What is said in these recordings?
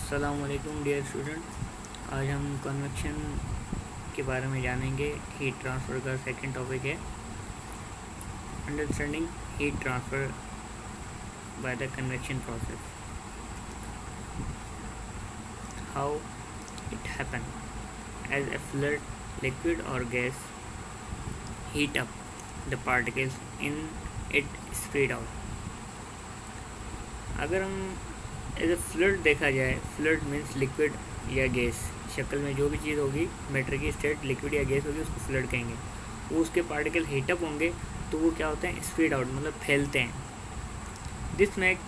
अस्सलाम वालेकुम dear student. आज हम कन्वेक्शन के बारे में जानेंगे। हीट ट्रांसफ़र का सेकंड टॉपिक है understanding heat transfer by the convection process, how it happen as a fluid, liquid और gas heat up the particles in it spread out। अगर हम एज ए फ्लूइड देखा जाए, फ्लूइड मीन्स लिक्विड या gas, शक्ल में जो भी चीज़ होगी मैटर की स्टेट लिक्विड या गैस होगी उसको फ्लूइड कहेंगे। वो उसके पार्टिकल हीटअप होंगे तो वो क्या होते हैं, स्प्रेड आउट मतलब फैलते हैं। This make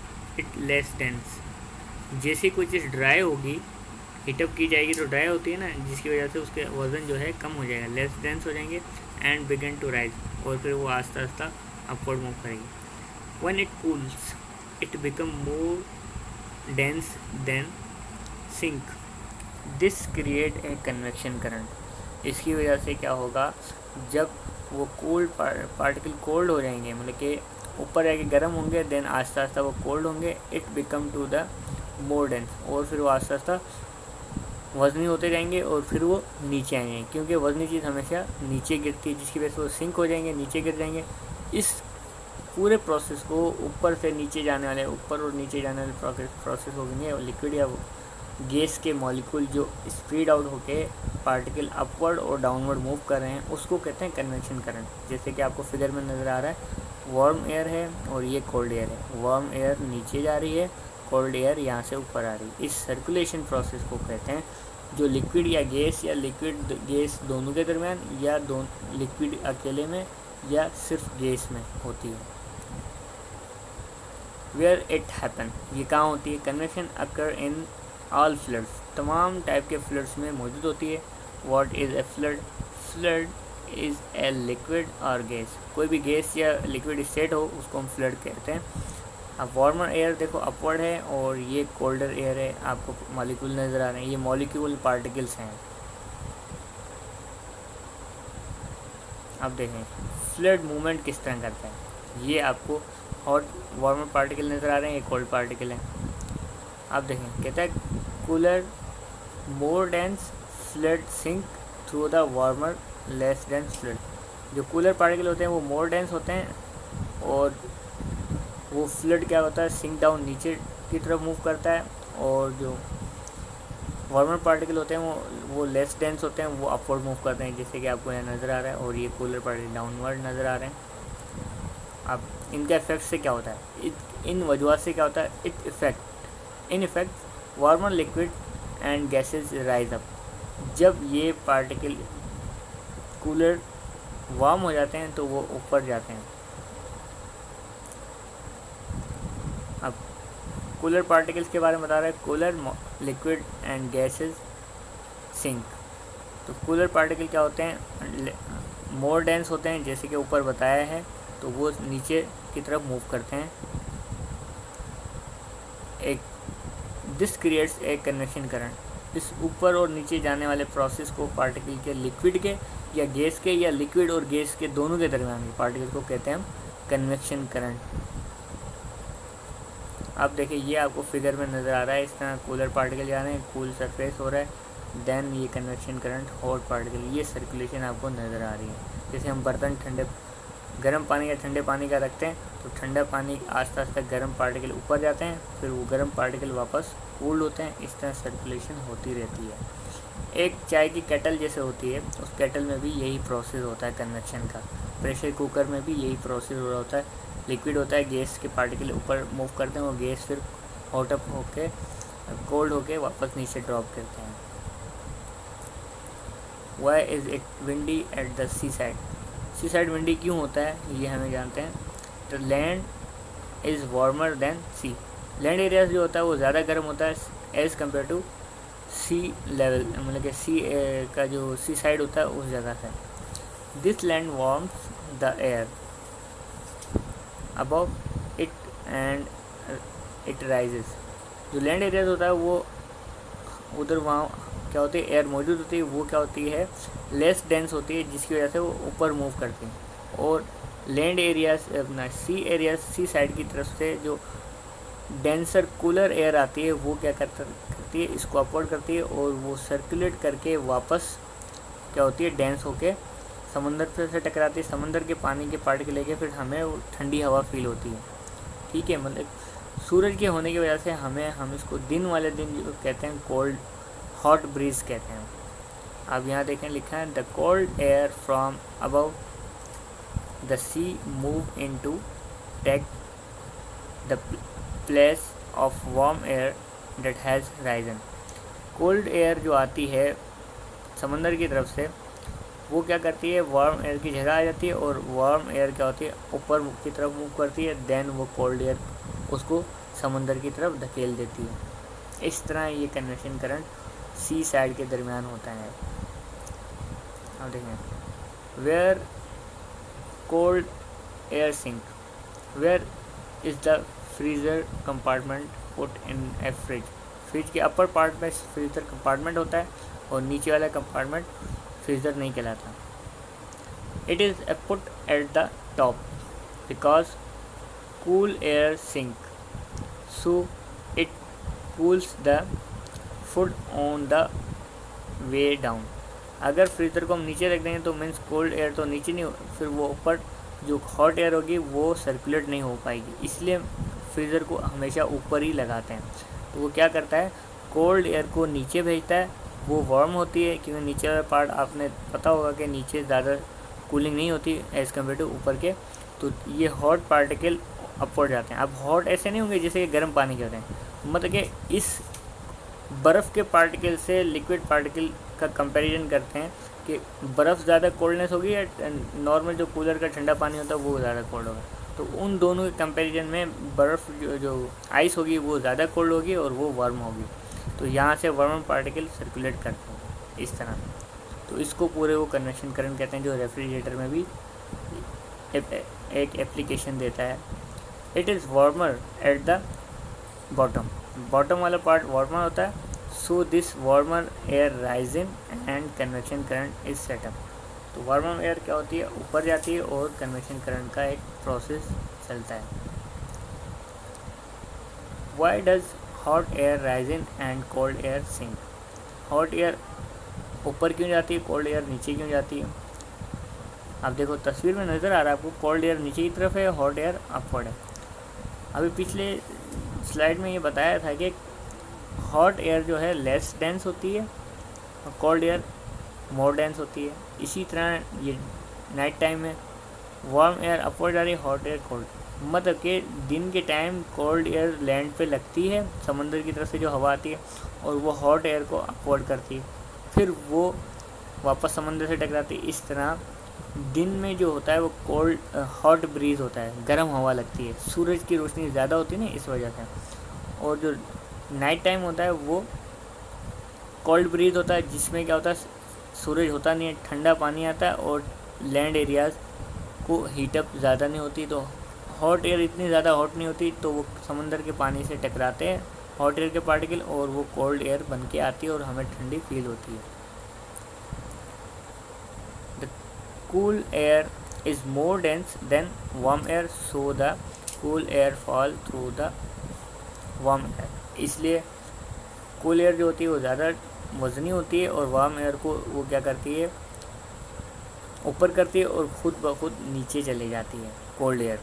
it less dense. जैसे कोई चीज़ ड्राई होगी, हीटअप की जाएगी तो ड्राई होती है ना, जिसकी वजह से उसके वजन जो है कम हो जाएगा, लेस डेंस हो जाएंगे एंड बिगिन टू राइज, और फिर वो आस्ता आस्ता अपवर्ड मूव करेगी। When it cools it become more dense then sink, this create a convection current. इसकी वजह से क्या होगा, जब वो कोल्ड पार्टिकल कोल्ड हो जाएंगे, मतलब कि ऊपर जाके गर्म होंगे, देन आस्ता आस्ता वो कोल्ड होंगे, it become to the more dense, और फिर वो आस्ता आस्ता वज़नी होते जाएंगे और फिर वो नीचे आएंगे, क्योंकि वज़नी चीज़ हमेशा नीचे गिरती है, जिसकी वजह से वो सिंक हो जाएंगे, नीचे गिर जाएंगे। इस पूरे प्रोसेस को ऊपर से नीचे जाने वाले, ऊपर और नीचे जाने वाले प्रोसेस हो गए, लिक्विड या गैस के मॉलिक्यूल जो स्प्रेड आउट होके पार्टिकल अपवर्ड और डाउनवर्ड मूव कर रहे हैं, उसको कहते हैं कन्वेक्शन करंट। जैसे कि आपको फिगर में नज़र आ रहा है, वार्म एयर है और ये कोल्ड एयर है। वार्म एयर नीचे जा रही है, कोल्ड एयर यहाँ से ऊपर आ रही है। इस सर्कुलेशन प्रोसेस को कहते हैं, जो लिक्विड या लिक्विड गैस दोनों के दरमियान, या लिक्विड अकेले में या सिर्फ गैस में होती है। वेयर इट हैपन, ये कहाँ होती है? Convection occur in all fluids, तमाम टाइप के फ्लूइड्स में मौजूद होती है। What is a fluid? Fluid is a liquid और गैस। कोई भी गैस या लिक्विड स्टेट हो उसको हम फ्लूइड कहते हैं। अब वार्मर एयर देखो अपवर्ड है और ये कोल्डर एयर है, आपको मॉलिक्यूल नज़र आ रहे हैं, ये मॉलिक्यूल पार्टिकल्स हैं। अब देखें फ्लूइड मूवमेंट किस तरह करता है। ये आपको हॉट वार्मर पार्टिकल नज़र आ रहे हैं, ये कोल्ड पार्टिकल हैं। अब देखें, कहता है cooler more dense fluid sink through the warmer less dense fluid. जो कूलर पार्टिकल होते हैं वो मोर डेंस होते हैं, और वो फ्लूइड क्या होता है, सिंक डाउन नीचे की तरफ मूव करता है, और जो वार्मर पार्टिकल होते हैं वो लेस डेंस होते हैं, वो अपवर्ड मूव करते हैं, जैसे कि आपको यहाँ नज़र आ रहा है, और ये कूलर पार्टिकल डाउनवर्ड नज़र आ रहे हैं। अब इनका इफेक्ट से क्या होता है, इन वजूहत से क्या होता है, in effect warmer liquid and gases rise up. जब ये पार्टिकल कूलर वार्म हो जाते हैं तो वो ऊपर जाते हैं। अब कूलर पार्टिकल्स के बारे में बता रहा है, cooler liquid and gases sink. तो कूलर पार्टिकल क्या होते हैं, मोर डेंस होते हैं, जैसे कि ऊपर बताया है, तो वो नीचे की तरफ मूव करते हैं। एक this creates a convection current. इस ऊपर और नीचे जाने वाले प्रोसेस को पार्टिकल के लिक्विड के या गैस के, या लिक्विड और गैस के दोनों के दरमियान के पार्टिकल को कहते हैं हम कन्वेक्शन करंट। अब देखिए ये आपको फिगर में नज़र आ रहा है, इस तरह कूलर पार्टिकल जा रहे हैं, कूल सरफेस हो रहा है, देन ये कन्वेक्शन करंट हॉट पार्टिकल, ये सर्कुलेशन आपको नज़र आ रही है। जैसे हम बर्तन गर्म पानी या ठंडे पानी का रखते हैं, तो ठंडा पानी आस्ता आस्ता गर्म पार्टिकल ऊपर जाते हैं, फिर वो गर्म पार्टिकल वापस कूल्ड होते हैं, इस तरह सर्कुलेशन होती रहती है। एक चाय की केटल जैसे होती है, उस केटल में भी यही प्रोसेस होता है कन्वेक्शन का। प्रेशर कुकर में भी यही प्रोसेस हो रहा होता है, लिक्विड होता है, गैस के पार्टिकल ऊपर मूव करते हैं, और गैस फिर हॉट अप होके कोल्ड होके वापस नीचे ड्रॉप करते हैं। Why is it windy at the sea side? Sea side windy क्यों होता है, ये हमें जानते हैं। The land is warmer than sea. Land area जो होता है वो ज़्यादा गर्म होता है as compare to sea level, मतलब कि सी का जो सी साइड होता है उस जगह से। This land warms the air above it and it rises. जो लैंड एरिया होता है वो उधर वहाँ क्या होती है, एयर मौजूद होती है, वो क्या होती है, लेस डेंस होती है, जिसकी वजह से वो ऊपर मूव करती है। और लैंड एरियाज अपना सी साइड की तरफ से जो डेंसर कूलर एयर आती है वो क्या करती करती है, इसको अपवर्ड करती है और वो सर्कुलेट करके वापस क्या होती है, डेंस होके समंदर से टकराती है। समंदर के पानी के पार्टिकल लेके फिर हमें वो ठंडी हवा फील होती है। ठीक है, मतलब सूरज के होने की वजह से हम इसको दिन वाले दिन जो कहते हैं कोल्ड हॉट ब्रीज कहते हैं। अब यहाँ देखें लिखा है the cold air from above the sea move in to take the place of warm air that has risen. Cold air जो आती है समंदर की तरफ से वो क्या करती है, वार्म एयर की जगह आ जाती है और वार्म एयर क्या होती है ऊपर की तरफ मूव करती है, देन वो कोल्ड एयर उसको समंदर की तरफ धकेल देती है। इस तरह ये कन्वेक्शन करंट सी साइड के दरमियान होता है। अब देखें where cold air sink, where is the freezer compartment put in a fridge. Fridge के अपर पार्ट में फ्रीज़र कंपार्टमेंट होता है और नीचे वाला कंपार्टमेंट फ्रीज़र नहीं कहलाता। It is a put at the top because cool air sink so it cools the food on the way down. अगर फ्रीज़र को हम नीचे रख देंगे तो मीन्स कोल्ड एयर तो नीचे नहीं, फिर वो ऊपर जो हॉट एयर होगी वो सर्कुलेट नहीं हो पाएगी, इसलिए फ्रीज़र को हमेशा ऊपर ही लगाते हैं। तो वो क्या करता है, कोल्ड एयर को नीचे भेजता है, वो वार्म होती है क्योंकि नीचे वाला पार्ट आपने पता होगा कि नीचे ज़्यादा कूलिंग नहीं होती एज़ कम्पेयर टू ऊपर के, तो ये हॉट पार्टिकल अपवर्ड जाते हैं। अब हॉट ऐसे नहीं होंगे जैसे कि गर्म पानी के होते हैं, मतलब कि इस बर्फ़ के पार्टिकल से लिक्विड पार्टिकल का कंपैरिजन करते हैं कि बर्फ़ ज़्यादा कोल्डनेस होगी या नॉर्मल जो कूलर का ठंडा पानी होता है वो ज़्यादा कोल्ड होगा। तो उन दोनों के कंपैरिजन में बर्फ़ जो आइस होगी वो ज़्यादा कोल्ड होगी और वो वार्म होगी। तो यहाँ से वार्म पार्टिकल सर्कुलेट करते हैं इस तरह। तो इसको पूरे वो कन्वेक्शन करंट कहते हैं, जो रेफ्रिजरेटर में भी एक एप्लीकेशन देता है। It is warmer eight the bottom, bottom वाला पार्ट वार्मर होता है, so this warmer air rising and convection current is setup. तो वार्मर एयर क्या होती है, ऊपर जाती है और कन्वेक्शन करंट का एक प्रोसेस चलता है। Why does hot air rising and cold air sink. Hot air ऊपर क्यों जाती है, कोल्ड एयर नीचे क्यों जाती है। अब देखो तस्वीर में नज़र आ रहा है आपको, कोल्ड एयर नीचे की तरफ है, हॉट एयर अपवर्ड है। अभी पिछले स्लाइड में ये बताया था कि हॉट एयर जो है लेस डेंस होती है और कोल्ड एयर मोर डेंस होती है। इसी तरह ये नाइट टाइम में वार्म एयर अपवर्ड जा रही है, हॉट एयर कोल्ड, मतलब कि दिन के टाइम कोल्ड एयर लैंड पे लगती है समंदर की तरफ से जो हवा आती है और वो हॉट एयर को अपवर्ड करती है, फिर वो वापस समंदर से टकराती है। इस तरह दिन में जो होता है वो कोल्ड हॉट ब्रीज होता है, गर्म हवा लगती है, सूरज की रोशनी ज़्यादा होती है ना इस वजह से। और जो नाइट टाइम होता है वो कोल्ड ब्रीज होता है, जिसमें क्या होता है सूरज होता नहीं है, ठंडा पानी आता है और लैंड एरियाज़ को हीटअप ज़्यादा नहीं होती, तो हॉट एयर इतनी ज़्यादा हॉट नहीं होती, तो वो समंदर के पानी से टकराते हैं हॉट एयर के पार्टिकल और वो कोल्ड एयर बन के आती है और हमें ठंडी फील होती है। The cool air is more dense then warm air, so the cool air fall through the warm air. इसलिए कूल एयर जो होती है वो ज़्यादा वज़नी होती है और वार्म एयर को वो क्या करती है, ऊपर करती है और खुद ब खुद नीचे चले जाती है cold air.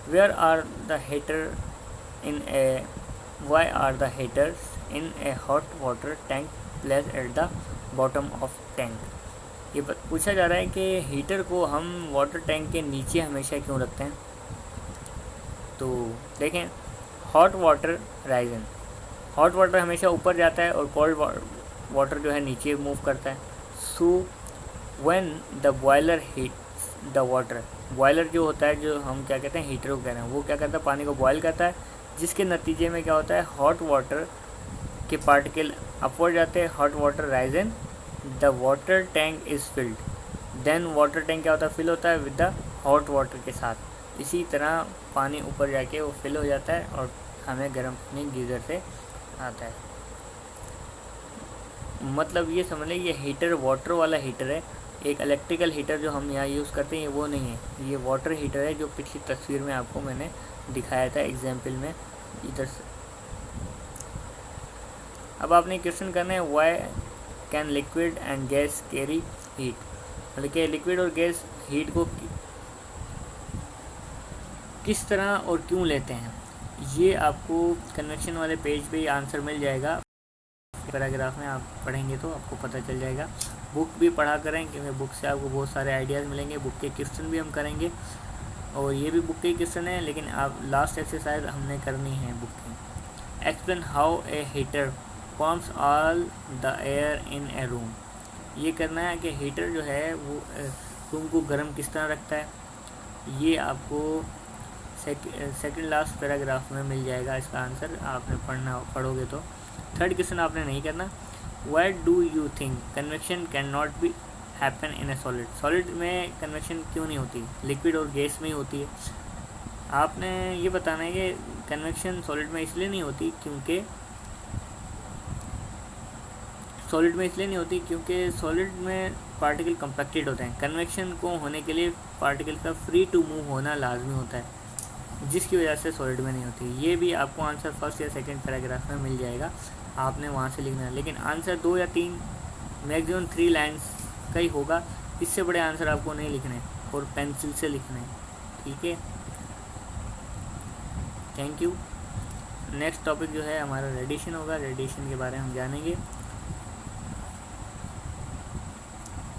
Where are the heater in a why are the heaters in a hot water tank place at the bottom of tank. ये पूछा जा रहा है कि हीटर को हम वाटर टैंक के नीचे हमेशा क्यों रखते हैं। तो देखें hot water Ryzen, hot water हमेशा ऊपर जाता है और कोल्ड वाटर जो है नीचे मूव करता है। So when the boiler heats the water, boiler जो होता है जो हम क्या कहते हैं हीटर को कह रहे हैं, वो क्या करता है पानी को बॉयल करता है, जिसके नतीजे में क्या होता है हॉट वाटर के पार्टिकल अपवर्ड जाते हैं, hot water risen, the water tank is filled, then water tank क्या होता है फिल होता है विद द हॉट वाटर के साथ। इसी तरह पानी ऊपर जाके वो फिल हो जाता है और हमें गर्म पानी गीज़र से आता है। मतलब ये समझ लें ये हीटर वाटर वाला हीटर है, एक इलेक्ट्रिकल हीटर जो हम यहाँ यूज़ करते हैं वो नहीं है, ये वाटर हीटर है जो पिछली तस्वीर में आपको मैंने दिखाया था एग्जाम्पल में इधर से। अब आपने क्वेश्चन करना है why can liquid and gas carry heat, मतलब कि लिक्विड और गैस हीट को किस तरह और क्यों लेते हैं। ये आपको कन्वेक्शन वाले पेज पे आंसर मिल जाएगा, पैराग्राफ में आप पढ़ेंगे तो आपको पता चल जाएगा। बुक भी पढ़ा करें क्योंकि बुक से आपको बहुत सारे आइडियाज़ मिलेंगे, बुक के क्वेश्चन भी हम करेंगे और ये भी बुक के क्वेश्चन है, लेकिन आप लास्ट एक्सरसाइज हमने करनी है बुक की। Explain how a heater pumps all the air in A room, ये करना है कि हीटर जो है वो रूम को गर्म किस तरह रखता है। ये आपको सेकंड लास्ट पैराग्राफ में मिल जाएगा इसका आंसर, आपने पढ़ोगे तो। थर्ड क्वेश्चन आपने नहीं करना, why do you think convection can not be happen in A solid, solid में कन्वेक्शन क्यों नहीं होती, लिक्विड और गैस में ही होती है। आपने ये बताना है कि कन्वेक्शन सॉलिड में इसलिए नहीं होती क्योंकि सॉलिड में पार्टिकल कंपैक्टेड होते हैं। कन्वेक्शन को होने के लिए पार्टिकल का फ्री टू मूव होना लाजमी होता है, जिसकी वजह से सॉलिड में नहीं होती। ये भी आपको आंसर फर्स्ट या सेकंड पैराग्राफ में मिल जाएगा, आपने वहाँ से लिखना है, लेकिन आंसर 2 या 3 मैक्सिमम 3 लाइन्स का ही होगा, इससे बड़े आंसर आपको नहीं लिखने और पेंसिल से लिखने, ठीक है। Thank you. नेक्स्ट टॉपिक जो है हमारा रेडिएशन होगा, रेडिएशन के बारे में हम जानेंगे।